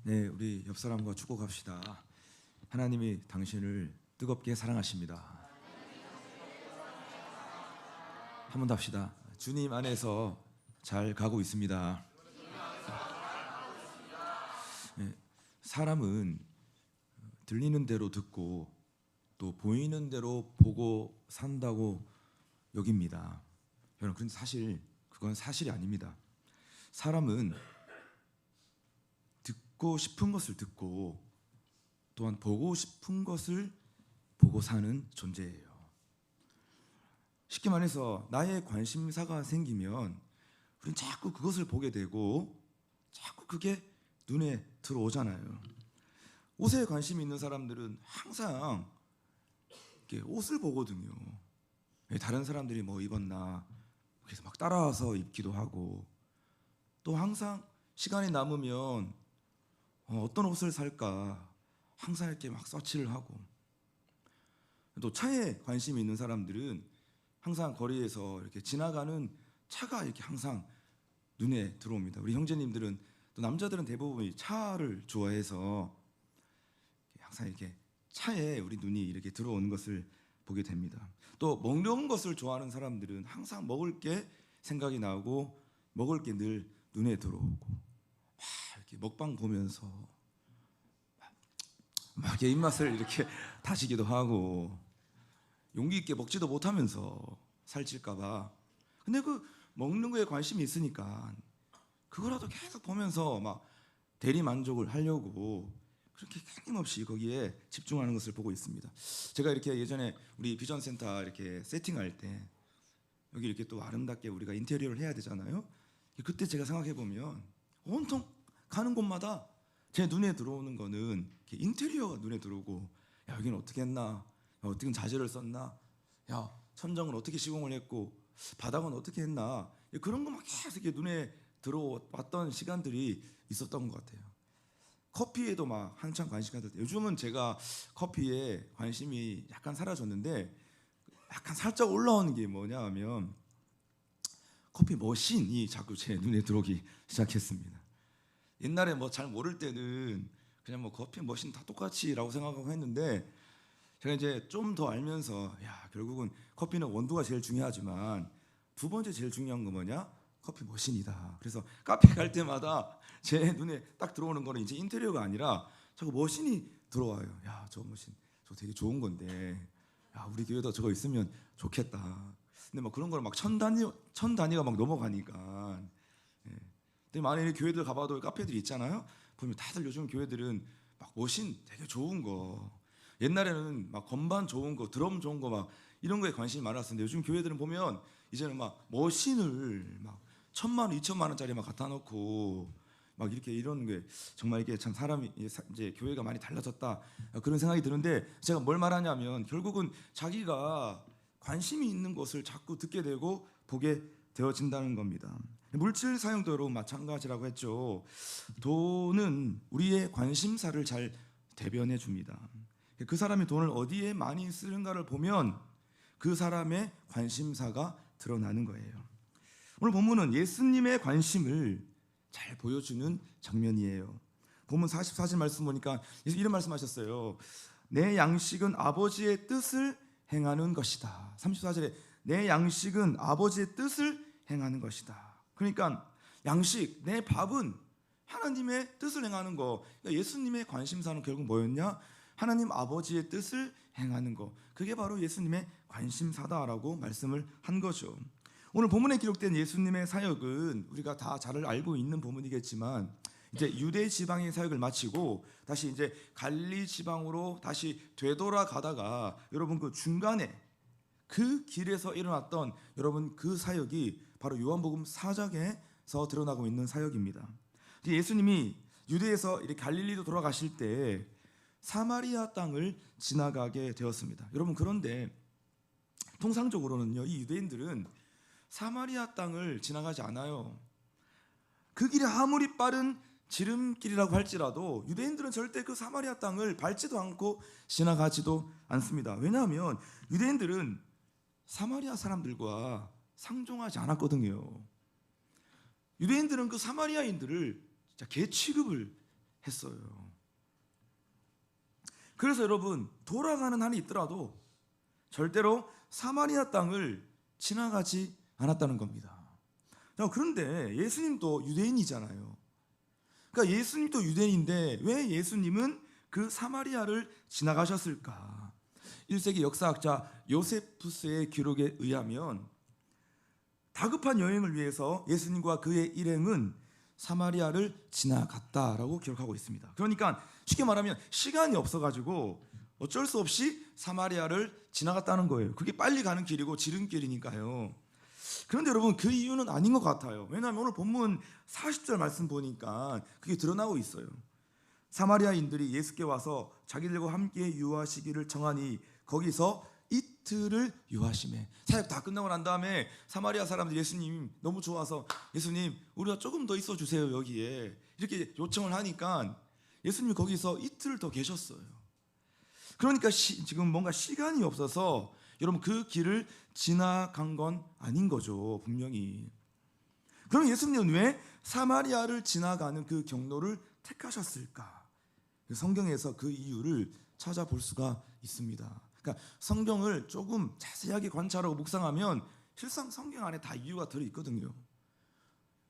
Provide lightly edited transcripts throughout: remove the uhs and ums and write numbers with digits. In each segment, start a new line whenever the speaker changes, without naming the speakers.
네, 우리 옆 사람과 축복합시다. 하나님이 당신을 뜨겁게 사랑하십니다. 한 번 더 합시다. 주님 안에서 잘 가고 있습니다. 네, 사람은 들리는 대로 듣고 또 보이는 대로 보고 산다고 여깁니다. 여러분, 그런데 사실 그건 사실이 아닙니다. 사람은 듣고 싶은 것을 듣고 또한 보고 싶은 것을 보고 사는 존재예요. 쉽게 말해서 나의 관심사가 생기면 우리는 자꾸 그것을 보게 되고 자꾸 그게 눈에 들어오잖아요. 옷에 관심이 있는 사람들은 항상 이렇게 옷을 보거든요. 다른 사람들이 뭐 입었나 그래서 막 따라와서 입기도 하고, 또 항상 시간이 남으면 어떤 옷을 살까 항상 이렇게 막 서치를 하고, 또 차에 관심이 있는 사람들은 항상 거리에서 이렇게 지나가는 차가 이렇게 항상 눈에 들어옵니다. 우리 형제님들은, 또 남자들은 대부분 차를 좋아해서 항상 이렇게 차에 우리 눈이 이렇게 들어오는 것을 보게 됩니다. 또 먹는 것을 좋아하는 사람들은 항상 먹을 게 생각이 나고 먹을 게 늘 눈에 들어오고, 막 이렇게 먹방 보면서 막 이렇게 입맛을 이렇게 다시기도 하고, 용기 있게 먹지도 못하면서 살찔까봐. 근데 그 먹는 거에 관심이 있으니까 그거라도 계속 보면서 막 대리 만족을 하려고 그렇게 끊임없이 거기에 집중하는 것을 보고 있습니다. 제가 이렇게 예전에 우리 비전센터 이렇게 세팅할 때 여기 이렇게 또 아름답게 우리가 인테리어를 해야 되잖아요. 그때 제가 생각해 보면 온통 가는 곳마다 제 눈에 들어오는 거는 인테리어가 눈에 들어오고, 야 여기는 어떻게 했나, 야, 어떻게 자재를 썼나, 야 천정은 어떻게 시공을 했고 바닥은 어떻게 했나, 그런 거만 계속 눈에 들어왔던 시간들이 있었던 것 같아요. 커피에도 막 한참 관심이 가졌대요. 요즘은 제가 커피에 관심이 약간 사라졌는데, 약간 살짝 올라오는 게 뭐냐 하면 커피 머신이 자꾸 제 눈에 들어오기 시작했습니다. 옛날에 뭐 잘 모를 때는 그냥 뭐 커피 머신 다 똑같이라고 생각하고 했는데, 제가 이제 좀 더 알면서 야 결국은 커피는 원두가 제일 중요하지만 두 번째 제일 중요한 거 뭐냐? 커피 머신이다. 그래서 카페 갈 때마다 제 눈에 딱 들어오는 거는 이제 인테리어가 아니라 자꾸 머신이 들어와요. 야 저 머신 저 되게 좋은 건데, 야 우리 교회도 저거 있으면 좋겠다. 근데 막 그런 걸 막 천 단위가 막 넘어가니까. 예. 근데 만약에 교회들 가봐도 카페들이 있잖아요. 보면 다들 요즘 교회들은 막 머신 되게 좋은 거, 옛날에는 막 건반 좋은 거, 드럼 좋은 거 막 이런 거에 관심이 많았었는데, 요즘 교회들은 보면 이제는 막 머신을 막 1,000만 원, 2,000만 원짜리 막 갖다 놓고 막 이렇게 이런 게 정말 이게 참 사람이 이제 교회가 많이 달라졌다 그런 생각이 드는데, 제가 뭘 말하냐면 결국은 자기가 관심이 있는 것을 자꾸 듣게 되고 보게 되어진다는 겁니다. 물질 사용도 여러분 마찬가지라고 했죠. 돈은 우리의 관심사를 잘 대변해 줍니다. 그 사람이 돈을 어디에 많이 쓰는가를 보면 그 사람의 관심사가 드러나는 거예요. 오늘 본문은 예수님의 관심을 잘 보여주는 장면이에요. 본문 44절 말씀 보니까 예수 이런 말씀하셨어요. 내 양식은 아버지의 뜻을 행하는 것이다. 34절에 내 양식은 아버지의 뜻을 행하는 것이다. 그러니까 양식, 내 밥은 하나님의 뜻을 행하는 거. 그러니까 예수님의 관심사는 결국 뭐였냐? 하나님 아버지의 뜻을 행하는 거. 그게 바로 예수님의 관심사다라고 말씀을 한 거죠. 오늘 본문에 기록된 예수님의 사역은 우리가 다 잘 알고 있는 본문이겠지만, 이제 유대 지방의 사역을 마치고 다시 이제 갈릴리 지방으로 다시 되돌아가다가 여러분 그 중간에 그 길에서 일어났던 여러분 그 사역이 바로 요한복음 4장에서 드러나고 있는 사역입니다. 예수님이 유대에서 이렇게 갈릴리로 돌아가실 때 사마리아 땅을 지나가게 되었습니다. 여러분 그런데 통상적으로는요, 이 유대인들은 사마리아 땅을 지나가지 않아요. 그 길이 아무리 빠른 지름길이라고 할지라도 유대인들은 절대 그 사마리아 땅을 밟지도 않고 지나가지도 않습니다. 왜냐하면 유대인들은 사마리아 사람들과 상종하지 않았거든요. 유대인들은 그 사마리아인들을 개 취급을 했어요. 그래서 여러분, 돌아가는 한이 있더라도 절대로 사마리아 땅을 지나가지 않았다는 겁니다. 그런데 예수님도 유대인이잖아요. 그러니까 예수님도 유대인인데 왜 예수님은 그 사마리아를 지나가셨을까? 1세기 역사학자 요세푸스의 기록에 의하면 다급한 여행을 위해서 예수님과 그의 일행은 사마리아를 지나갔다라고 기록하고 있습니다. 그러니까 쉽게 말하면 시간이 없어가지고 어쩔 수 없이 사마리아를 지나갔다는 거예요. 그게 빨리 가는 길이고 지름길이니까요. 그런데 여러분, 그 이유는 아닌 것 같아요. 왜냐하면 오늘 본문 40절 말씀 보니까 그게 드러나고 있어요. 사마리아인들이 예수께 와서 자기들과 함께 유하시기를 청하니 거기서 이틀을 유하시매. 사역 다 끝나고 난 다음에 사마리아 사람들이 예수님 너무 좋아서 예수님 우리가 조금 더 있어 주세요 여기에 이렇게 요청을 하니까 예수님이 거기서 이틀 더 계셨어요. 그러니까 지금 뭔가 시간이 없어서 여러분 그 길을 지나간 건 아닌 거죠, 분명히. 그럼 예수님은 왜 사마리아를 지나가는 그 경로를 택하셨을까? 성경에서 그 이유를 찾아볼 수가 있습니다. 그러니까 성경을 조금 자세하게 관찰하고 묵상하면 실상 성경 안에 다 이유가 들어있거든요.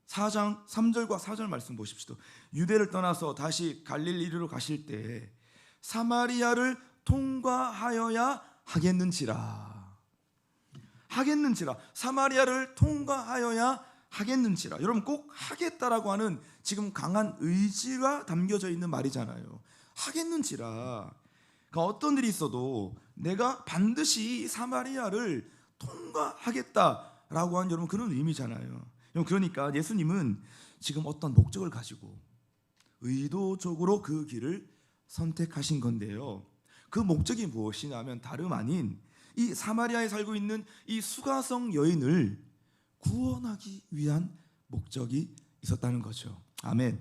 4장 3절과 4절 말씀 보십시오. 유대를 떠나서 다시 갈릴리로 가실 때 사마리아를 통과하여야 하겠는지라. 사마리아를 통과하여야 하겠는지라. 여러분, 꼭 하겠다라고 하는 지금 강한 의지가 담겨져 있는 말이잖아요. 하겠는지라. 그러니까 어떤 일이 있어도 내가 반드시 사마리아를 통과하겠다라고 하는 여러분 그런 의미잖아요. 그러니까 예수님은 지금 어떤 목적을 가지고 의도적으로 그 길을 선택하신 건데요. 그 목적이 무엇이냐면 다름 아닌 이 사마리아에 살고 있는 이 수가성 여인을 구원하기 위한 목적이 있었다는 거죠. 아멘.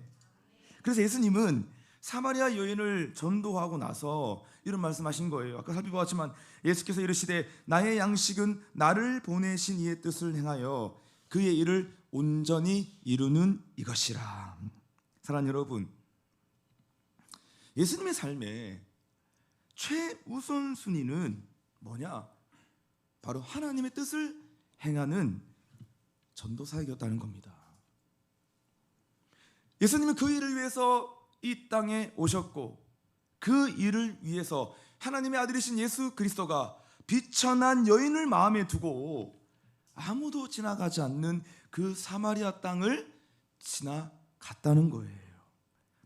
그래서 예수님은 사마리아 여인을 전도하고 나서 이런 말씀하신 거예요. 아까 살펴보았지만 예수께서 이르시되 나의 양식은 나를 보내신 이의 뜻을 행하여 그의 일을 온전히 이루는 이것이라. 사랑하는 여러분, 예수님의 삶에 최우선순위는 뭐냐? 바로 하나님의 뜻을 행하는 전도사역이었다는 겁니다. 예수님은 그 일을 위해서 이 땅에 오셨고 그 일을 위해서 하나님의 아들이신 예수 그리스도가 비천한 여인을 마음에 두고 아무도 지나가지 않는 그 사마리아 땅을 지나갔다는 거예요.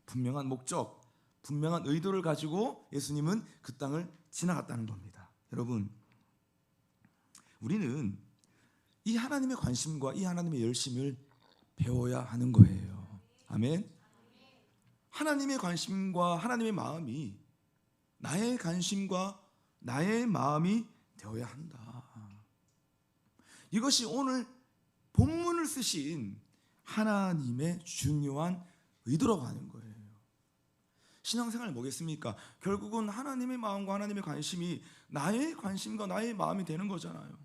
분명한 목적, 분명한 의도를 가지고 예수님은 그 땅을 지나갔다는 겁니다. 여러분, 우리는 이 하나님의 관심과 이 하나님의 열심을 배워야 하는 거예요. 아멘. 하나님의 관심과 하나님의 마음이 나의 관심과 나의 마음이 되어야 한다. 이것이 오늘 본문을 쓰신 하나님의 중요한 의도라고 하는 거예요. 신앙생활 뭐겠습니까? 결국은 하나님의 마음과 하나님의 관심이 나의 관심과 나의 마음이 되는 거잖아요.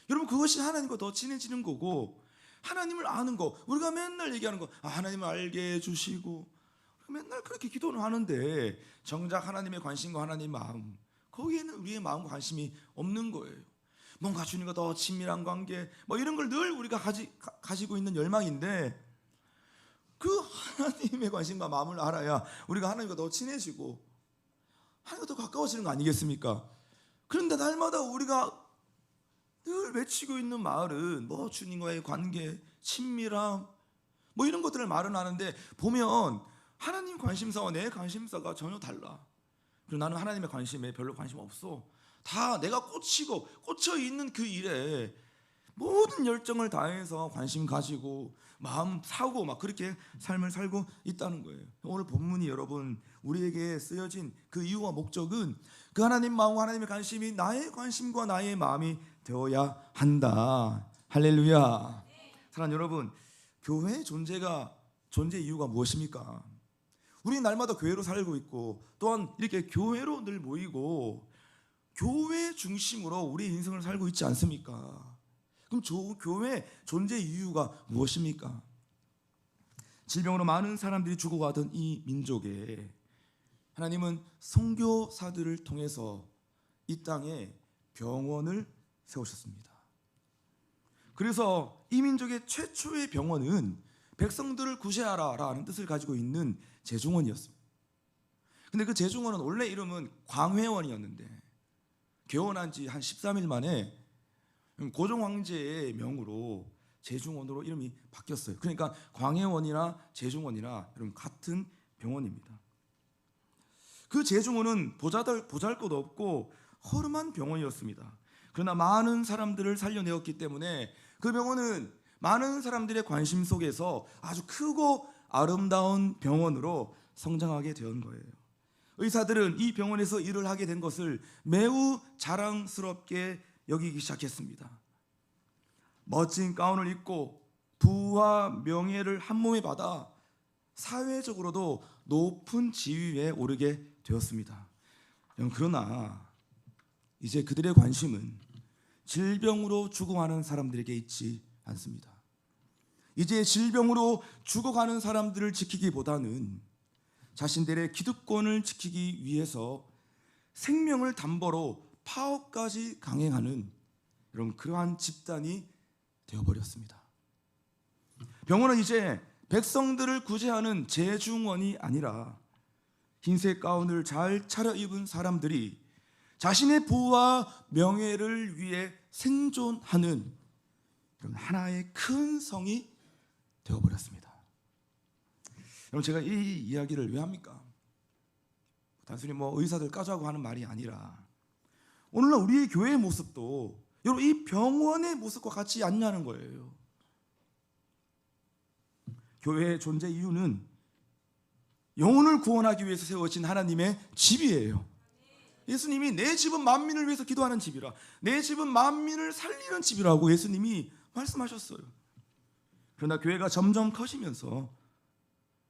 여러분, 그것이 하나님과 더 친해지는 거고, 하나님을 아는 거, 우리가 맨날 얘기하는 거, 하나님을 알게 해주시고, 맨날 그렇게 기도는 하는데 정작 하나님의 관심과 하나님의 마음, 거기에는 우리의 마음과 관심이 없는 거예요. 뭔가 주님과 더 친밀한 관계, 뭐 이런 걸 늘 우리가 가지고 있는 열망인데, 그 하나님의 관심과 마음을 알아야 우리가 하나님과 더 친해지고 하나님과 더 가까워지는 거 아니겠습니까? 그런데 날마다 우리가 늘 외치고 있는 말은 뭐 주님과의 관계, 친밀함, 뭐 이런 것들을 말은 하는데 보면 하나님 관심사와 내 관심사가 전혀 달라. 그리고 나는 하나님의 관심에 별로 관심 없어. 다 내가 꽂혀 있는 그 일에 모든 열정을 다해서 관심 가지고 마음 사고 막 그렇게 삶을 살고 있다는 거예요. 오늘 본문이 여러분 우리에게 쓰여진 그 이유와 목적은 그 하나님 마음과 하나님의 관심이 나의 관심과 나의 마음이 되어야 한다. 할렐루야. 사랑하는 여러분, 교회의 존재 이유가 무엇입니까? 우리 날마다 교회로 살고 있고 또한 이렇게 교회로 늘 모이고 교회 중심으로 우리 인생을 살고 있지 않습니까? 그럼 교회 존재 이유가 무엇입니까? 질병으로 많은 사람들이 죽어가던 이 민족에 하나님은 선교사들을 통해서 이 땅에 병원을 세우셨습니다. 그래서 이 민족의 최초의 병원은 백성들을 구제하라라는 뜻을 가지고 있는 제중원이었습니다. 근데 그 제중원은 원래 이름은 광회원이었는데 개원한 지 한 13일 만에 고종 황제의 명으로 제중원으로 이름이 바뀌었어요. 그러니까 광해원이나 제중원이나 여러분 같은 병원입니다. 그 제중원은 보잘것 없고 허름한 병원이었습니다. 그러나 많은 사람들을 살려내었기 때문에 그 병원은 많은 사람들의 관심 속에서 아주 크고 아름다운 병원으로 성장하게 된 거예요. 의사들은 이 병원에서 일을 하게 된 것을 매우 자랑스럽게 여기기 시작했습니다. 멋진 가운을 입고 부와 명예를 한 몸에 받아 사회적으로도 높은 지위에 오르게 되었습니다. 그러나 이제 그들의 관심은 질병으로 죽어가는 사람들에게 있지 않습니다. 이제 질병으로 죽어가는 사람들을 지키기보다는 자신들의 기득권을 지키기 위해서 생명을 담보로 파업까지 강행하는 여러분 그러한 집단이 되어버렸습니다. 병원은 이제 백성들을 구제하는 제중원이 아니라 흰색 가운을 잘 차려입은 사람들이 자신의 부와 명예를 위해 생존하는 하나의 큰 성이 되어버렸습니다. 여러분 제가 이 이야기를 왜 합니까? 단순히 의사들 까자고 하는 말이 아니라 오늘날 우리의 교회의 모습도 여러분 이 병원의 모습과 같지 않냐는 거예요. 교회의 존재 이유는 영혼을 구원하기 위해서 세워진 하나님의 집이에요. 예수님이 내 집은 만민을 위해서 기도하는 집이라, 내 집은 만민을 살리는 집이라고 예수님이 말씀하셨어요. 그러나 교회가 점점 커지면서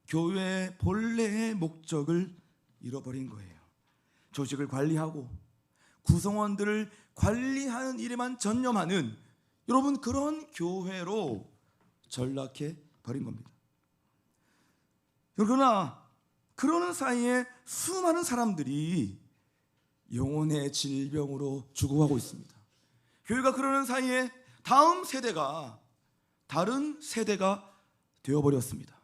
교회의 본래의 목적을 잃어버린 거예요. 조직을 관리하고 구성원들을 관리하는 일에만 전념하는 여러분 그런 교회로 전락해 버린 겁니다. 그러나 그러는 사이에 수많은 사람들이 영혼의 질병으로 죽어가고 있습니다. 교회가 그러는 사이에 다음 세대가 다른 세대가 되어버렸습니다.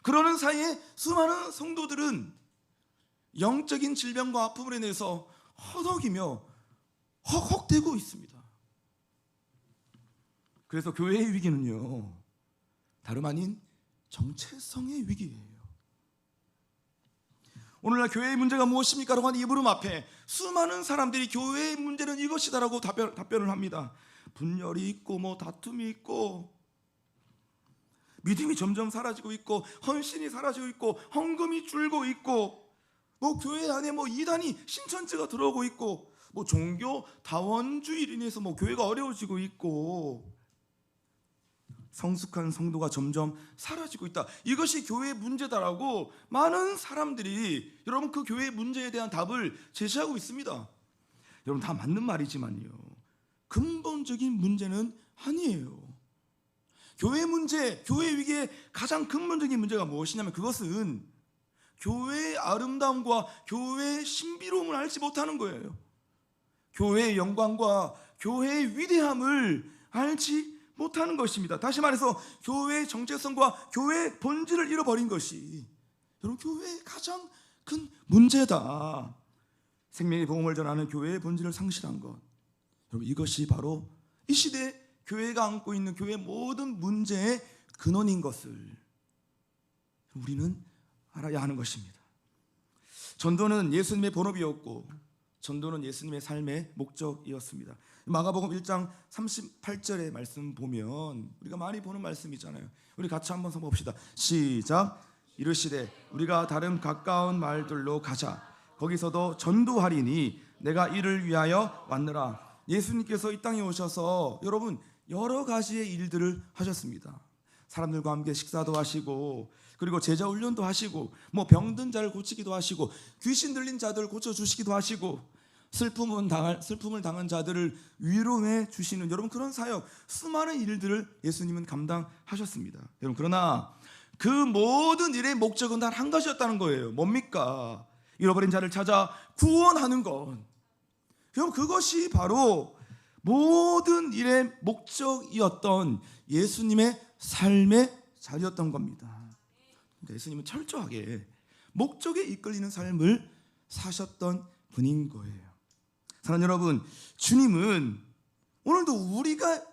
그러는 사이에 수많은 성도들은 영적인 질병과 아픔을 인해서 허덕이며 헉헉대고 있습니다. 그래서 교회의 위기는요 다름 아닌 정체성의 위기예요. 오늘날 교회의 문제가 무엇입니까? 라고 하는 이 물음 앞에 수많은 사람들이 교회의 문제는 이것이다라고 답변을 합니다. 분열이 있고 다툼이 있고 믿음이 점점 사라지고 있고 헌신이 사라지고 있고 헌금이 줄고 있고 교회 안에 이단이 신천지가 들어오고 있고 종교 다원주의로 인해서 교회가 어려워지고 있고 성숙한 성도가 점점 사라지고 있다. 이것이 교회의 문제다라고 많은 사람들이 여러분 그 교회의 문제에 대한 답을 제시하고 있습니다. 여러분 다 맞는 말이지만요 근본적인 문제는 아니에요. 교회 문제, 교회 위기의 가장 근본적인 문제가 무엇이냐면 그것은 교회의 아름다움과 교회의 신비로움을 알지 못하는 거예요. 교회의 영광과 교회의 위대함을 알지 못하는 것입니다. 다시 말해서 교회의 정체성과 교회의 본질을 잃어버린 것이 여러분 교회의 가장 큰 문제다. 생명의 복음을 전하는 교회의 본질을 상실한 것, 여러분 이것이 바로 이 시대에 교회가 안고 있는 교회의 모든 문제의 근원인 것을 우리는 알아야 하는 것입니다. 전도는 예수님의 본업이었고 전도는 예수님의 삶의 목적이었습니다. 마가복음 1장 38절의 말씀 보면 우리가 많이 보는 말씀이잖아요. 우리 같이 한번 써봅시다. 시작. 이르시되 우리가 다른 가까운 마을들로 가자. 거기서도 전도하리니 내가 이를 위하여 왔느라. 예수님께서 이 땅에 오셔서 여러분 여러 가지의 일들을 하셨습니다. 사람들과 함께 식사도 하시고 그리고 제자 훈련도 하시고 병든 자를 고치기도 하시고 귀신 들린 자들을 고쳐주시기도 하시고 슬픔을 당한 자들을 위로해 주시는 여러분 그런 사역 수많은 일들을 예수님은 감당하셨습니다. 여러분 그러나 그 모든 일의 목적은 단 한 가지였다는 거예요. 뭡니까? 잃어버린 자를 찾아 구원하는 것. 그럼 그것이 바로 모든 일의 목적이었던 예수님의 삶의 자리였던 겁니다. 그러니까 예수님은 철저하게 목적에 이끌리는 삶을 사셨던 분인 거예요. 사랑하는 여러분, 주님은 오늘도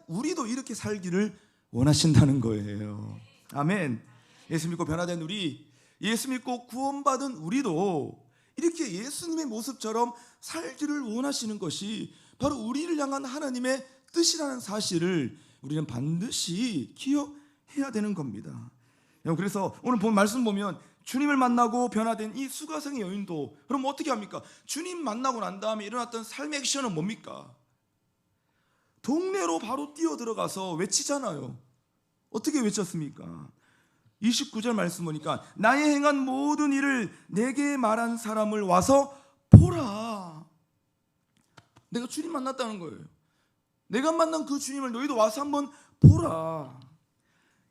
우리도 이렇게 살기를 원하신다는 거예요. 아멘. 예수 믿고 변화된 우리, 예수 믿고 구원받은 우리도 이렇게 예수님의 모습처럼 살기를 원하시는 것이 바로 우리를 향한 하나님의 뜻이라는 사실을 우리는 반드시 기억해야 되는 겁니다. 그래서 오늘 본 말씀 보면 주님을 만나고 변화된 이 수가성의 여인도 그럼 어떻게 합니까? 주님 만나고 난 다음에 일어났던 삶의 액션은 뭡니까? 동네로 바로 뛰어들어가서 외치잖아요. 어떻게 외쳤습니까? 29절 말씀 보니까 나의 행한 모든 일을 내게 말한 사람을 와서 보라. 내가 주님 만났다는 거예요. 내가 만난 그 주님을 너희도 와서 한번 보라.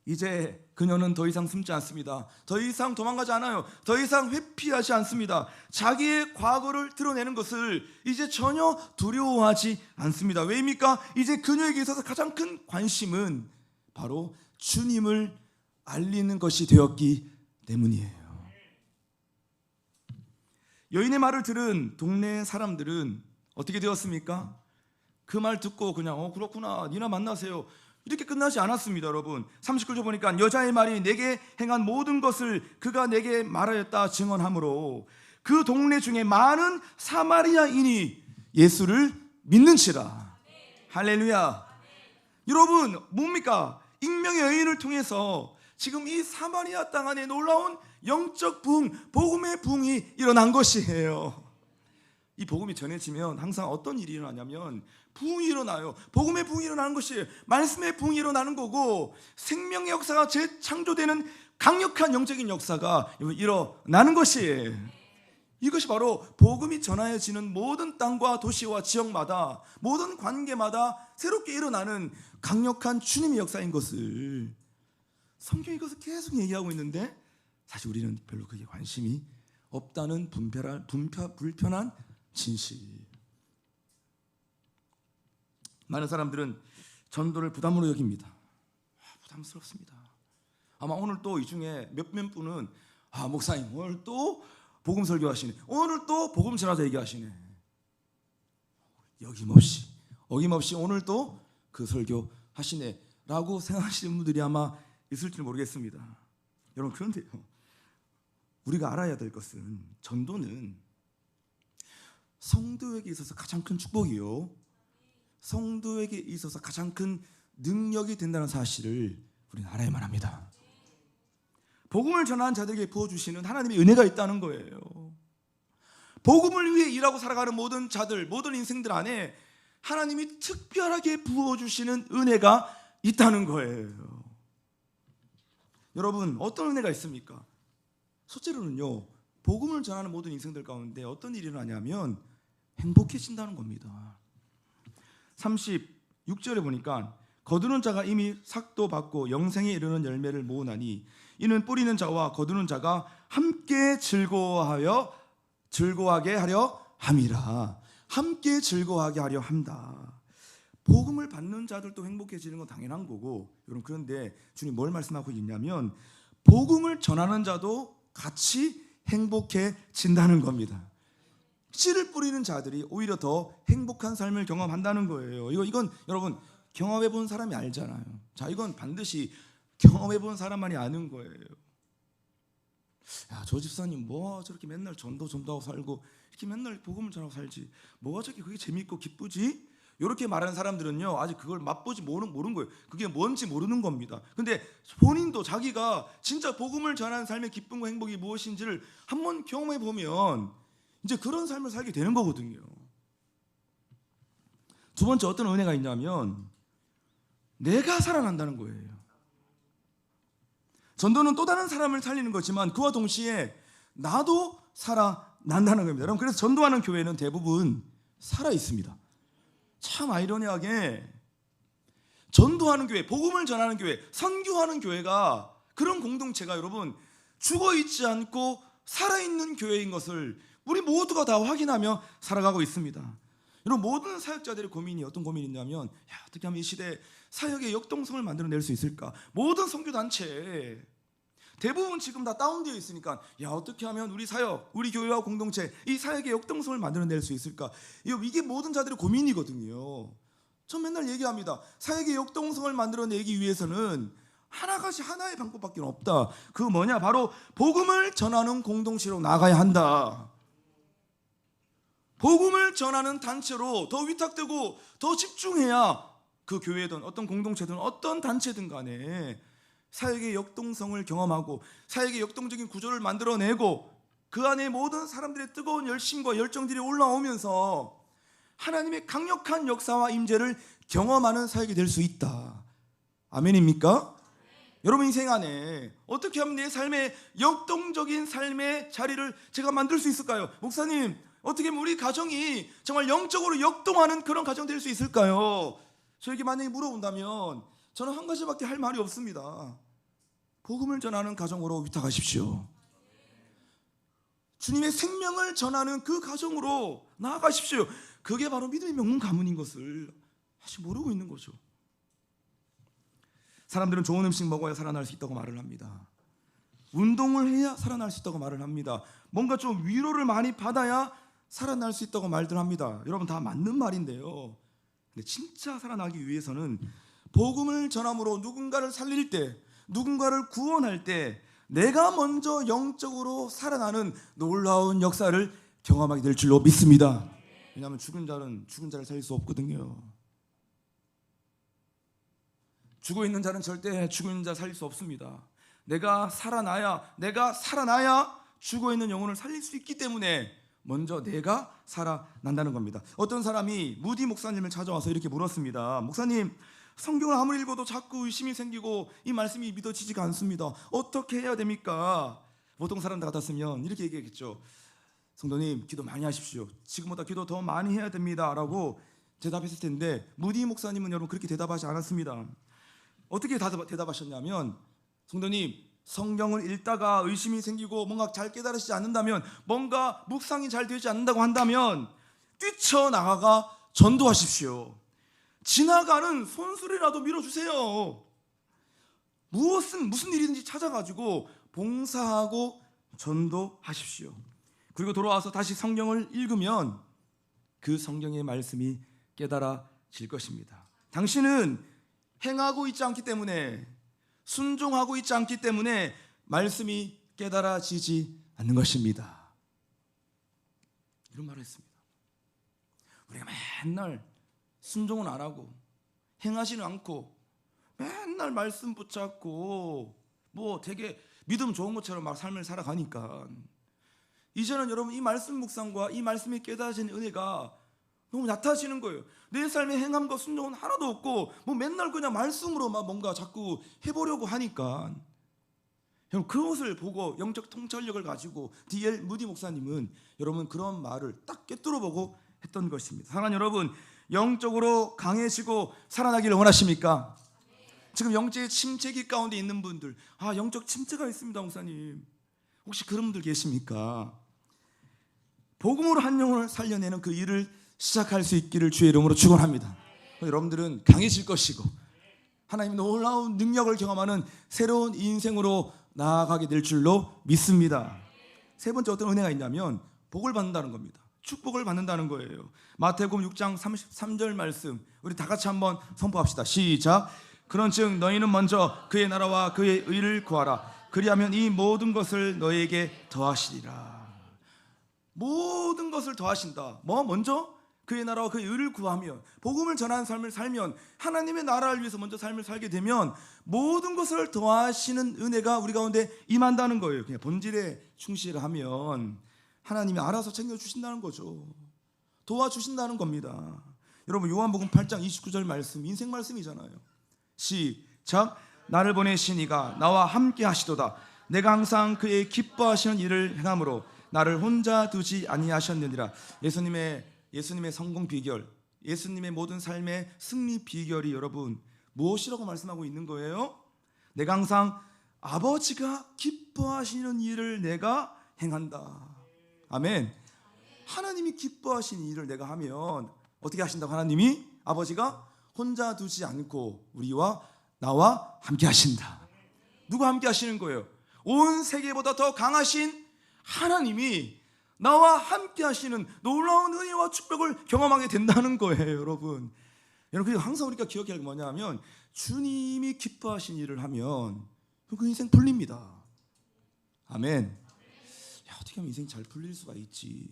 이제 그녀는 더 이상 숨지 않습니다. 더 이상 도망가지 않아요. 더 이상 회피하지 않습니다. 자기의 과거를 드러내는 것을 이제 전혀 두려워하지 않습니다. 왜입니까? 이제 그녀에게 있어서 가장 큰 관심은 바로 주님을 알리는 것이 되었기 때문이에요. 여인의 말을 들은 동네 사람들은 어떻게 되었습니까? 그 말 듣고 그냥 그렇구나, 니나 만나세요, 이렇게 끝나지 않았습니다. 여러분 39절 보니까 여자의 말이 내게 행한 모든 것을 그가 내게 말하였다 증언하므로 그 동네 중에 많은 사마리아인이 예수를 믿는지라. 할렐루야. 여러분 뭡니까? 익명의 여인을 통해서 지금 이 사마리아 땅 안에 놀라운 영적 부흥, 복음의 부흥이 일어난 것이에요. 이 복음이 전해지면 항상 어떤 일이 일어나냐면 부흥이 일어나요. 복음의 부흥이 일어나는 것이에요. 말씀의 부흥이 일어나는 거고 생명의 역사가 재창조되는 강력한 영적인 역사가 일어나는 것이에요. 이것이 바로 복음이 전하여지는 모든 땅과 도시와 지역마다 모든 관계마다 새롭게 일어나는 강력한 주님의 역사인 것을 성경이 이것을 계속 얘기하고 있는데 사실 우리는 별로 그게 관심이 없다는 불편한 진실. 많은 사람들은 전도를 부담으로 여깁니다. 부담스럽습니다. 아마 오늘 또 이 중에 몇몇 분은 목사님 오늘 또 복음 설교하시네, 오늘 또 복음 전하자 얘기하시네, 어김없이 오늘 또 그 설교 하시네 라고 생각하시는 분들이 아마 있을지 모르겠습니다. 여러분 그런데요, 우리가 알아야 될 것은 전도는 성도에게 있어서 가장 큰 축복이요, 성도에게 있어서 가장 큰 능력이 된다는 사실을 우리는 알아야만 합니다. 복음을 전하는 자들에게 부어주시는 하나님의 은혜가 있다는 거예요. 복음을 위해 일하고 살아가는 모든 자들, 모든 인생들 안에 하나님이 특별하게 부어주시는 은혜가 있다는 거예요. 여러분 어떤 은혜가 있습니까? 첫째로는요, 복음을 전하는 모든 인생들 가운데 어떤 일이 일어나냐면 행복해진다는 겁니다. 36절에 보니까 거두는 자가 이미 삭도 받고 영생에 이르는 열매를 모으나니 이는 뿌리는 자와 거두는 자가 함께 즐거워하게 하려 함이라. 함께 즐거워하게 하려 함다. 복음을 받는 자들도 행복해지는 건 당연한 거고, 여러분 그런데 주님 뭘 말씀하고 있냐면 복음을 전하는 자도 같이 행복해진다는 겁니다. 씨를 뿌리는 자들이 오히려 더 행복한 삶을 경험한다는 거예요. 이건 여러분 경험해 본 사람이 알잖아요. 자, 이건 반드시 경험해 본 사람만이 아는 거예요. 야, 저 집사님 뭐 저렇게 맨날 전도하고 살고 이렇게 맨날 복음을 전하고 살지, 뭐가 저렇게 그게 재밌고 기쁘지? 이렇게 말하는 사람들은요 아직 그걸 맛보지 모르는 거예요. 그게 뭔지 모르는 겁니다. 근데 본인도 자기가 진짜 복음을 전하는 삶의 기쁨과 행복이 무엇인지를 한번 경험해 보면 이제 그런 삶을 살게 되는 거거든요. 두 번째 어떤 은혜가 있냐면 내가 살아난다는 거예요. 전도는 또 다른 사람을 살리는 거지만 그와 동시에 나도 살아난다는 겁니다. 여러분 그래서 전도하는 교회는 대부분 살아 있습니다. 참 아이러니하게 전도하는 교회, 복음을 전하는 교회, 선교하는 교회가 그런 공동체가 여러분 죽어 있지 않고 살아있는 교회인 것을 우리 모두가 다 확인하며 살아가고 있습니다. 여러분, 모든 사역자들의 고민이 어떤 고민이냐면, 어떻게 하면 이 시대에 사역의 역동성을 만들어낼 수 있을까? 모든 선교단체 대부분 지금 다 다운되어 있으니까 어떻게 하면 우리 사역, 우리 교회와 공동체 이 사역의 역동성을 만들어낼 수 있을까? 이게 모든 자들의 고민이거든요. 전 맨날 얘기합니다. 사역의 역동성을 만들어내기 위해서는 하나의 방법밖에 없다. 그 뭐냐? 바로 복음을 전하는 공동체로 나가야 한다. 복음을 전하는 단체로 더 위탁되고 더 집중해야 그 교회든 어떤 공동체든 어떤 단체든 간에 사역의 역동성을 경험하고 사역의 역동적인 구조를 만들어내고 그 안에 모든 사람들의 뜨거운 열심과 열정들이 올라오면서 하나님의 강력한 역사와 임재를 경험하는 사역이 될 수 있다. 아멘입니까? 여러분 인생 안에 어떻게 하면 내 삶의 역동적인 삶의 자리를 제가 만들 수 있을까요? 목사님, 어떻게 하면 우리 가정이 정말 영적으로 역동하는 그런 가정 될 수 있을까요? 저에게 만약에 물어본다면 저는 한 가지밖에 할 말이 없습니다. 복음을 전하는 가정으로 위탁하십시오. 주님의 생명을 전하는 그 가정으로 나아가십시오. 그게 바로 믿음의 명문 가문인 것을 아직 모르고 있는 거죠. 사람들은 좋은 음식 먹어야 살아날 수 있다고 말을 합니다. 운동을 해야 살아날 수 있다고 말을 합니다. 뭔가 좀 위로를 많이 받아야 살아날 수 있다고 말들 합니다. 여러분, 다 맞는 말인데요. 근데 진짜 살아나기 위해서는 복음을 전함으로 누군가를 살릴 때, 누군가를 구원할 때 내가 먼저 영적으로 살아나는 놀라운 역사를 경험하게 될 줄로 믿습니다. 왜냐하면 죽은 자를 살릴 수 없거든요. 죽어 있는 자는 절대 죽은 자 살릴 수 없습니다. 내가 살아나야 죽어 있는 영혼을 살릴 수 있기 때문에 먼저 내가 살아난다는 겁니다. 어떤 사람이 무디 목사님을 찾아와서 이렇게 물었습니다. 목사님, 성경을 아무리 읽어도 자꾸 의심이 생기고 이 말씀이 믿어지지가 않습니다. 어떻게 해야 됩니까? 보통 사람들 같았으면 이렇게 얘기했겠죠. 성도님, 기도 많이 하십시오. 지금보다 기도 더 많이 해야 됩니다 라고 대답했을 텐데, 무디 목사님은 여러분 그렇게 대답하지 않았습니다. 어떻게 대답하셨냐면, 성도님, 성경을 읽다가 의심이 생기고 뭔가 잘 깨달으시지 않는다면, 뭔가 묵상이 잘 되지 않는다고 한다면 뛰쳐나가가 전도하십시오. 지나가는 손수레라도 밀어주세요. 무슨 일이든지 찾아가지고 봉사하고 전도하십시오. 그리고 돌아와서 다시 성경을 읽으면 그 성경의 말씀이 깨달아질 것입니다. 당신은 행하고 있지 않기 때문에, 순종하고 있지 않기 때문에 말씀이 깨달아지지 않는 것입니다. 이런 말을 했습니다. 우리가 맨날 순종은 안 하고 행하지는 않고 맨날 말씀 붙잡고 되게 믿음 좋은 것처럼 막 삶을 살아가니까 이제는 여러분 이 말씀 묵상과 이 말씀이 깨달아지는 은혜가 너무 얕아지는 거예요. 내 삶의 행함과 순종은 하나도 없고 맨날 그냥 말씀으로 막 뭔가 자꾸 해보려고 하니까, 여러분 그것을 보고 영적 통찰력을 가지고 D.L. 무디 목사님은 여러분 그런 말을 딱 꿰뚫어보고 했던 것입니다. 사랑하는 여러분, 영적으로 강해지고 살아나기를 원하십니까? 지금 영적의 침체기 가운데 있는 분들, 영적 침체가 있습니다 목사님, 혹시 그런 분들 계십니까? 복음으로 한 영혼을 살려내는 그 일을 시작할 수 있기를 주의 이름으로 축원합니다. 여러분들은 강해질 것이고 하나님의 놀라운 능력을 경험하는 새로운 인생으로 나아가게 될 줄로 믿습니다. 세 번째 어떤 은혜가 있냐면 복을 받는다는 겁니다. 축복을 받는다는 거예요. 마태복음 6장 33절 말씀 우리 다 같이 한번 선포합시다. 시작. 그런즉 너희는 먼저 그의 나라와 그의 의를 구하라. 그리하면 이 모든 것을 너희에게 더하시리라. 모든 것을 더하신다. 먼저 그의 나라와 그의 의를 구하면, 복음을 전하는 삶을 살면, 하나님의 나라를 위해서 먼저 삶을 살게 되면 모든 것을 더하시는 은혜가 우리 가운데 임한다는 거예요. 그냥 본질에 충실하면 하나님이 알아서 챙겨주신다는 거죠. 도와주신다는 겁니다. 여러분 요한복음 8장 29절 말씀, 인생 말씀이잖아요. 시작. 나를 보내신 이가 나와 함께 하시도다. 내가 항상 그의 기뻐하시는 일을 행함으로 나를 혼자 두지 아니하셨느니라. 예수님의 성공 비결, 예수님의 모든 삶의 승리 비결이 여러분 무엇이라고 말씀하고 있는 거예요? 내가 항상 아버지가 기뻐하시는 일을 내가 행한다. 아멘. 하나님이 기뻐하시는 일을 내가 하면 어떻게 하신다고? 하나님이, 아버지가 혼자 두지 않고 우리와 나와 함께 하신다. 누가 함께 하시는 거예요? 온 세계보다 더 강하신 하나님이 나와 함께 하시는 놀라운 은혜와 축복을 경험하게 된다는 거예요, 여러분. 여러분, 그리고 항상 우리가 기억해야 할 게 뭐냐면, 주님이 기뻐하신 일을 하면 그 인생 풀립니다. 아멘. 야, 어떻게 하면 인생이 잘 풀릴 수가 있지?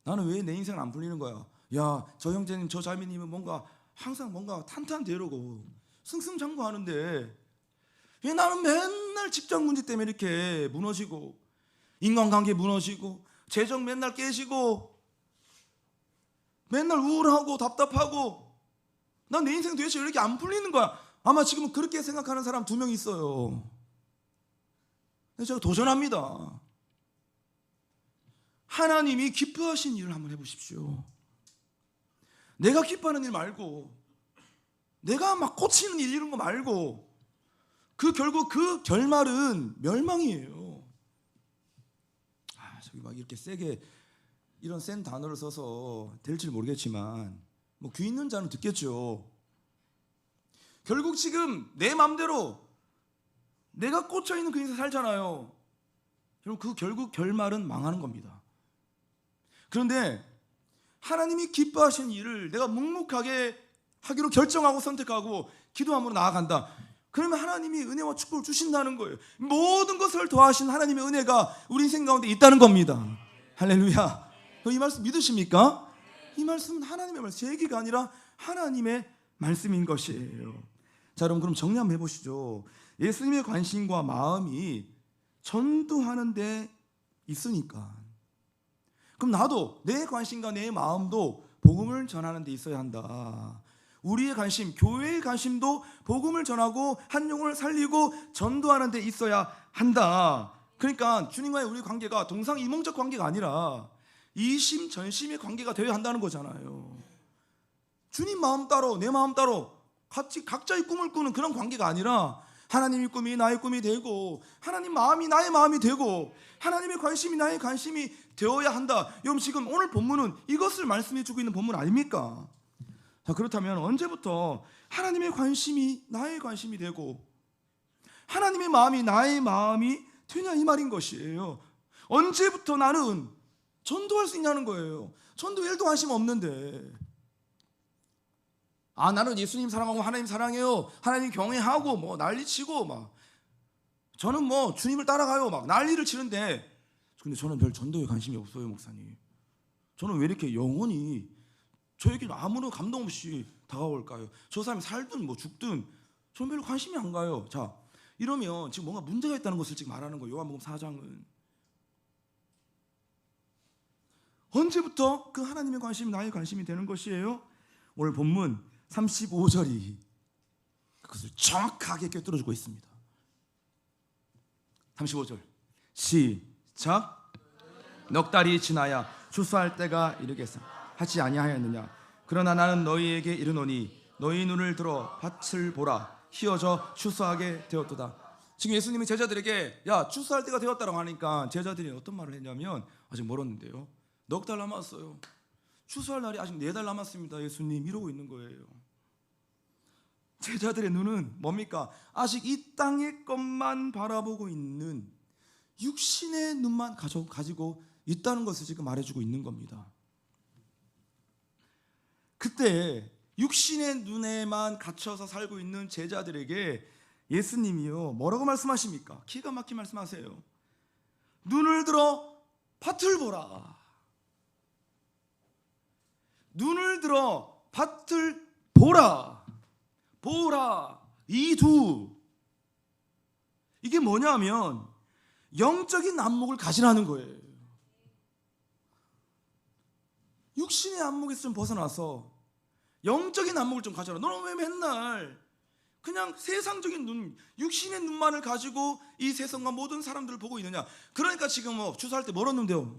나는 왜 내 인생은 안 풀리는 거야? 야, 저 형제님, 저 자매님은 뭔가 항상 뭔가 탄탄대로고 승승장구하는데 왜 나는 맨날 직장 문제 때문에 이렇게 무너지고, 인간관계 무너지고, 재정 맨날 깨지고, 맨날 우울하고 답답하고, 난 내 인생 도대체 왜 이렇게 안 풀리는 거야? 아마 지금은 그렇게 생각하는 사람 2명 있어요. 근데 제가 도전합니다. 하나님이 기뻐하신 일을 한번 해보십시오. 내가 기뻐하는 일 말고, 내가 막 꽂히는 일 이런 거 말고, 결국 그 결말은 멸망이에요. 저기 막 이렇게 세게 이런 센 단어를 써서 될지 모르겠지만 뭐 귀 있는 자는 듣겠죠. 결국 지금 내 맘대로 내가 꽂혀 있는 그 인생 살잖아요. 여러분, 결국 결말은 망하는 겁니다. 그런데 하나님이 기뻐하시는 일을 내가 묵묵하게 하기로 결정하고 선택하고 기도함으로 나아간다. 그러면 하나님이 은혜와 축복을 주신다는 거예요. 모든 것을 더하신 하나님의 은혜가 우리 인생 가운데 있다는 겁니다. 할렐루야. 이 말씀 믿으십니까? 이 말씀은 하나님의 말씀, 제 얘기가 아니라 하나님의 말씀인 것이에요. 자, 여러분, 그럼 정리 한번 해보시죠. 예수님의 관심과 마음이 전도하는 데 있으니까, 그럼 나도 내 관심과 내 마음도 복음을 전하는 데 있어야 한다. 우리의 관심, 교회의 관심도 복음을 전하고 한 영혼을 살리고 전도하는 데 있어야 한다. 그러니까 주님과의 우리 관계가 동상이몽적 관계가 아니라 이심전심의 관계가 되어야 한다는 거잖아요. 주님 마음 따로 내 마음 따로 같이 각자의 꿈을 꾸는 그런 관계가 아니라 하나님의 꿈이 나의 꿈이 되고, 하나님 마음이 나의 마음이 되고, 하나님의 관심이 나의 관심이 되어야 한다. 여러분, 지금 오늘 본문은 이것을 말씀해 주고 있는 본문 아닙니까? 자, 그렇다면 언제부터 하나님의 관심이 나의 관심이 되고 하나님의 마음이 나의 마음이 되냐, 이 말인 것이에요. 언제부터 나는 전도할 수 있냐는 거예요. 전도 일도 관심 없는데, 나는 예수님 사랑하고 하나님 사랑해요, 하나님 경외하고 뭐 난리치고 막 저는 뭐 주님을 따라가요 막 난리를 치는데, 근데 저는 별 전도에 관심이 없어요, 목사님. 저는 왜 이렇게 영혼이 저에게 아무런 감동 없이 다가올까요? 저 사람이 살든 뭐 죽든 저는 별로 관심이 안 가요. 자, 이러면 지금 뭔가 문제가 있다는 것을 지금 말하는 거예요. 요한복음 4장은. 언제부터 그 하나님의 관심이 나의 관심이 되는 것이에요? 오늘 본문 35절이 그것을 정확하게 꿰뚫어주고 있습니다. 35절 시작. 넉 달이 지나야 추수할 때가 이르겠어 하지 아니하였느냐? 그러나 나는 너희에게 이르노니 너희 눈을 들어 밭을 보라, 희어져 추수하게 되었도다. 지금 예수님이 제자들에게 야, 추수할 때가 되었다고 하니까 제자들이 어떤 말을 했냐면, 아직 멀었는데요, 넉 달 남았어요, 추수할 날이 아직 4달 남았습니다, 예수님, 이러고 있는 거예요. 제자들의 눈은 뭡니까? 아직 이 땅의 것만 바라보고 있는 육신의 눈만 가지고 있다는 것을 지금 말해주고 있는 겁니다. 그때 육신의 눈에만 갇혀서 살고 있는 제자들에게 예수님이요, 뭐라고 말씀하십니까? 기가 막히게 말씀하세요. 눈을 들어 밭을 보라. 눈을 들어 밭을 보라. 보라. 이두. 이게 뭐냐면 영적인 안목을 가지라는 거예요. 육신의 안목에서 좀 벗어나서 영적인 안목을 좀 가져라. 너는 왜 맨날 그냥 세상적인 눈, 육신의 눈만을 가지고 이 세상과 모든 사람들을 보고 있느냐? 그러니까 지금 뭐 추수할 때 멀었는데요,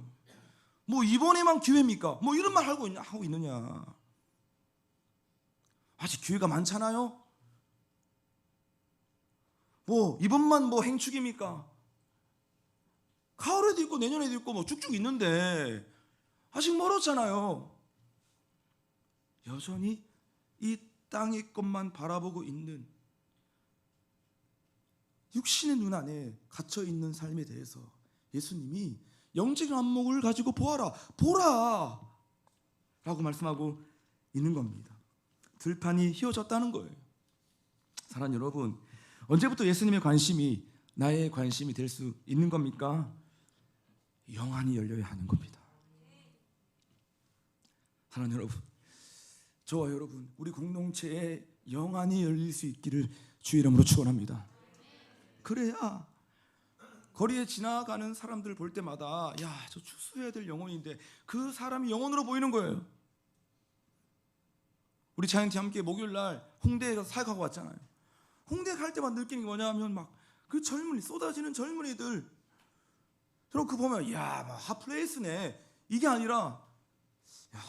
뭐 이번에만 기회입니까? 뭐 이런 말 하고 있느냐? 아직 기회가 많잖아요. 뭐 이번만 뭐 행축입니까? 가을에도 있고 내년에도 있고 뭐 쭉쭉 있는데 아직 멀었잖아요. 여전히 이 땅의 것만 바라보고 있는 육신의 눈 안에 갇혀 있는 삶에 대해서 예수님이 영적인 안목을 가지고 보아라, 보라 라고 말씀하고 있는 겁니다. 들판이 휘어졌다는 거예요. 사랑하는 여러분, 언제부터 예수님의 관심이 나의 관심이 될 수 있는 겁니까? 영안이 열려야 하는 겁니다. 사랑하는 여러분, 저와 여러분, 우리 공동체에 영안이 열릴 수 있기를 주의 이름으로 축원합니다. 그래야 거리에 지나가는 사람들 볼 때마다 야, 저 추수해야 될 영혼인데 그 사람이 영혼으로 보이는 거예요. 우리 자연티 함께 목요일날 홍대에 가서 사역하고 왔잖아요. 홍대 갈 때만 느끼는 게 뭐냐면 막 그 젊은이, 쏟아지는 젊은이들, 그럼 그 보면 야, 막 핫플레이스네, 이게 아니라 야,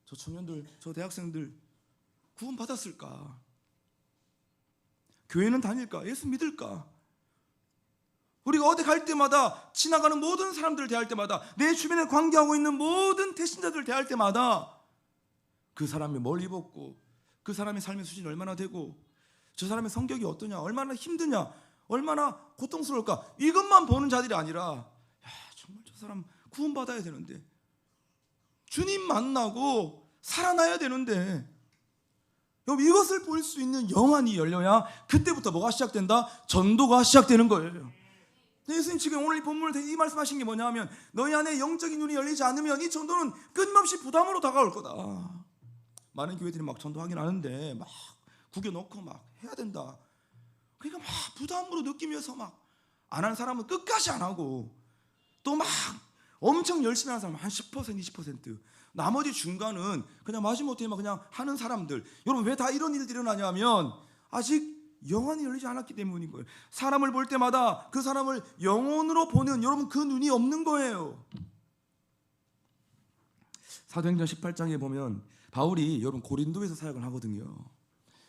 저 청년들, 저 대학생들 구원 받았을까? 교회는 다닐까? 예수 믿을까? 우리가 어디 갈 때마다, 지나가는 모든 사람들을 대할 때마다, 내 주변에 관계하고 있는 모든 대신자들을 대할 때마다 그 사람이 뭘 입었고, 그 사람의 삶의 수준이 얼마나 되고, 저 사람의 성격이 어떠냐, 얼마나 힘드냐, 얼마나 고통스러울까, 이것만 보는 자들이 아니라 야, 정말 저 사람 구원받아야 되는데, 주님 만나고 살아나야 되는데, 여러분, 이것을 볼 수 있는 영안이 열려야 그때부터 뭐가 시작된다? 전도가 시작되는 거예요. 예수님 지금 오늘 이 본문을 이 말씀하신 게 뭐냐 하면, 너희 안에 영적인 눈이 열리지 않으면 이 전도는 끊임없이 부담으로 다가올 거다. 많은 교회들이 막 전도하긴 하는데 막 구겨놓고 막 해야 된다, 그러니까 막 부담으로 느끼면서 막 안 하는 사람은 끝까지 안 하고, 또 막 엄청 열심히 하는 사람은 한 10%, 20%, 나머지 중간은 그냥 마지못해 막 그냥 하는 사람들. 여러분, 왜 다 이런 일들이 일어나냐면 아직 영안이 열리지 않았기 때문인 거예요. 사람을 볼 때마다 그 사람을 영혼으로 보는, 여러분, 그 눈이 없는 거예요. 사도행전 18장에 보면 바울이, 여러분, 고린도에서 사역을 하거든요.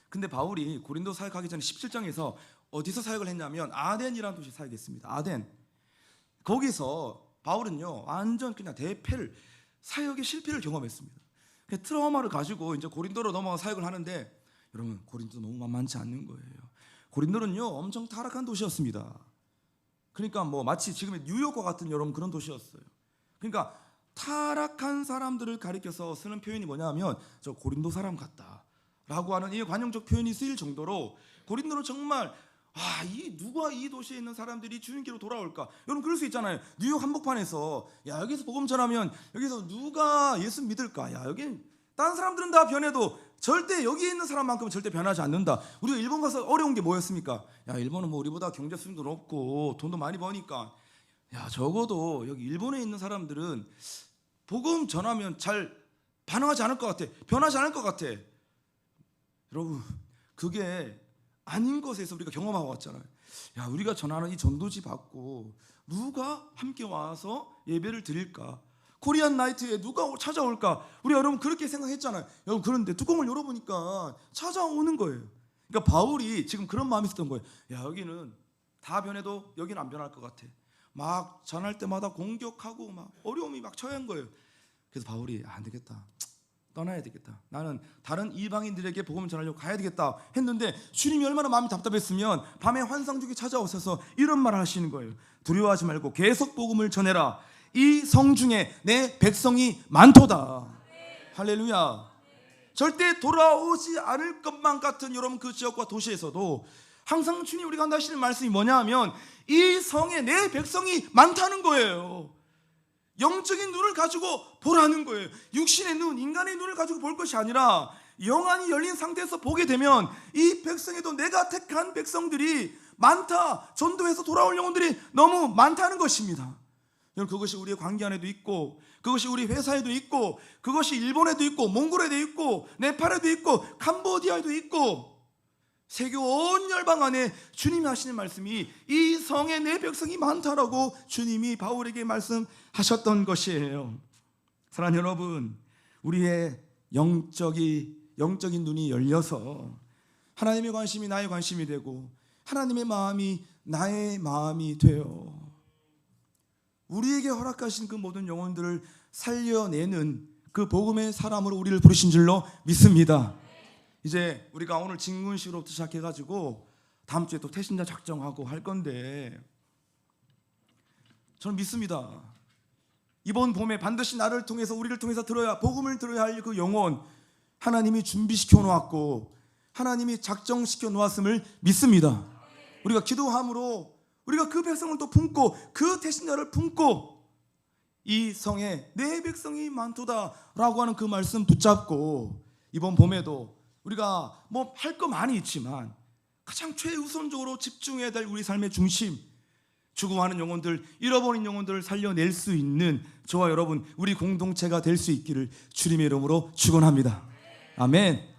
근데 바울이 고린도 사역하기 전에 17장에서 어디서 사역을 했냐면 아덴이라는 도시에 사역했습니다. 아덴. 거기서 바울은요, 완전 그냥 대패를, 사역의 실패를 경험했습니다. 트라우마를 가지고 이제 고린도로 넘어가 사역을 하는데, 여러분, 고린도 너무 만만치 않는 거예요. 고린도는요, 엄청 타락한 도시였습니다. 그러니까 뭐 마치 지금의 뉴욕과 같은 여러분 그런 도시였어요. 그러니까 타락한 사람들을 가리켜서 쓰는 표현이 뭐냐면 저 고린도 사람 같다라고 하는 이 관용적 표현이 쓰일 정도로 고린도는 정말, 누가 이 도시에 있는 사람들이 주님께로 돌아올까? 여러분, 그럴 수 있잖아요. 뉴욕 한복판에서 야, 여기서 복음 전하면 여기서 누가 예수 믿을까? 야, 여긴 다른 사람들은 다 변해도 절대 여기에 있는 사람만큼은 절대 변하지 않는다. 우리가 일본 가서 어려운 게 뭐였습니까? 야, 일본은 뭐 우리보다 경제 수준도 높고 돈도 많이 버니까 야, 적어도 여기 일본에 있는 사람들은 복음 전하면 잘 반응하지 않을 것 같아, 변하지 않을 것 같아. 여러분, 그게 아닌 것에서 우리가 경험하고 왔잖아요. 야, 우리가 전하는 이 전도지 받고 누가 함께 와서 예배를 드릴까? 코리안 나이트에 누가 찾아올까? 우리 여러분 그렇게 생각했잖아요. 여러분, 그런데 뚜껑을 열어보니까 찾아오는 거예요. 그러니까 바울이 지금 그런 마음이 있었던 거예요. 야, 여기는 다 변해도 여기는 안 변할 것 같아. 막 전할 때마다 공격하고 막 어려움이 막 처한 거예요. 그래서 바울이 안 되겠다, 떠나야 되겠다, 나는 다른 이방인들에게 복음을 전하려고 가야 되겠다 했는데, 주님이 얼마나 마음이 답답했으면 밤에 환상적이 찾아오셔서 이런 말을 하시는 거예요. 두려워하지 말고 계속 복음을 전해라. 이 성중에 내 백성이 많도다. 할렐루야. 절대 돌아오지 않을 것만 같은 여러분 그 지역과 도시에서도 항상 주님 우리가 한다 하시는 말씀이 뭐냐 하면 이 성에 내 백성이 많다는 거예요. 영적인 눈을 가지고 보라는 거예요. 육신의 눈, 인간의 눈을 가지고 볼 것이 아니라 영안이 열린 상태에서 보게 되면 이 백성에도 내가 택한 백성들이 많다, 전도해서 돌아올 영혼들이 너무 많다는 것입니다. 그것이 우리의 관계 안에도 있고, 그것이 우리 회사에도 있고, 그것이 일본에도 있고, 몽골에도 있고, 네팔에도 있고, 캄보디아에도 있고, 세계 온 열방 안에 주님이 하시는 말씀이 이 성에 내 백성이 많다라고 주님이 바울에게 말씀하셨던 것이에요. 사랑하는 여러분, 우리의 영적인 눈이 열려서 하나님의 관심이 나의 관심이 되고, 하나님의 마음이 나의 마음이 되어 우리에게 허락하신 그 모든 영혼들을 살려내는 그 복음의 사람으로 우리를 부르신 줄로 믿습니다. 이제 우리가 오늘 진군식으로부터 시작해가지고 다음 주에 또 태신자 작정하고 할 건데, 저는 믿습니다. 이번 봄에 반드시 나를 통해서, 우리를 통해서 들어야, 복음을 들어야 할 그 영혼 하나님이 준비시켜 놓았고 하나님이 작정시켜 놓았음을 믿습니다. 우리가 기도함으로 우리가 그 백성을 또 품고 그 태신자를 품고 이 성에 내 백성이 많도다라고 하는 그 말씀 붙잡고 이번 봄에도 우리가 뭐 할 거 많이 있지만 가장 최우선적으로 집중해야 될 우리 삶의 중심, 죽어가는 영혼들, 잃어버린 영혼들을 살려낼 수 있는 저와 여러분, 우리 공동체가 될 수 있기를 주님의 이름으로 축원합니다. 아멘.